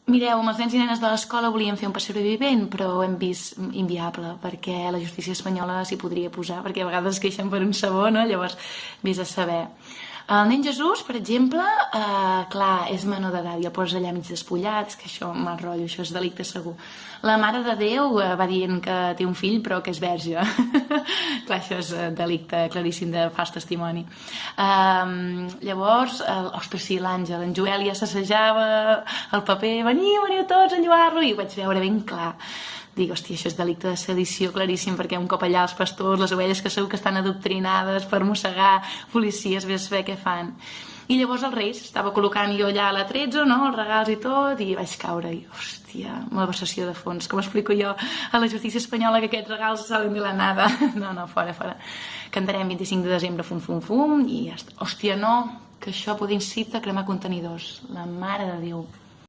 Mireu, amb els nens i nenes de l'escola volíem fer un passeig vivent, però ho hem vist inviable, perquè la justícia espanyola s'hi podria posar, perquè a vegades es queixen per un sabó, no? Llavors, vés a saber. El nen Jesús, per exemple, clar, és menor d'edat i el poses allà mig despullat, que això, mal rotllo, això és delicte segur. La Mare de Déu va dient que té un fill però que és verge. Clar, això és delicte claríssim de fals testimoni. Llavors, ostres, sí, l'Àngel, en Joel ja s'assajava el paper, veniu tots a lloar-lo, i ho vaig veure ben clar. Dic, hòstia, això és delicte de sedició claríssim, perquè un cop allà els pastors, les ovelles que segur que estan adoctrinades per mossegar policies, vés a saber què fan. I llavors els Reis estava col·locant jo allà a la 13, no?, els regals i tot, i vaig caure, i hòstia, malversació de fons. Com explico jo a la justícia espanyola que aquests regals salen de la nada? No, fora. Cantarem 25 de desembre, fum, fum, fum, i ja està. Hòstia, no, que això pot incita a cremar contenidors. La mare de Déu.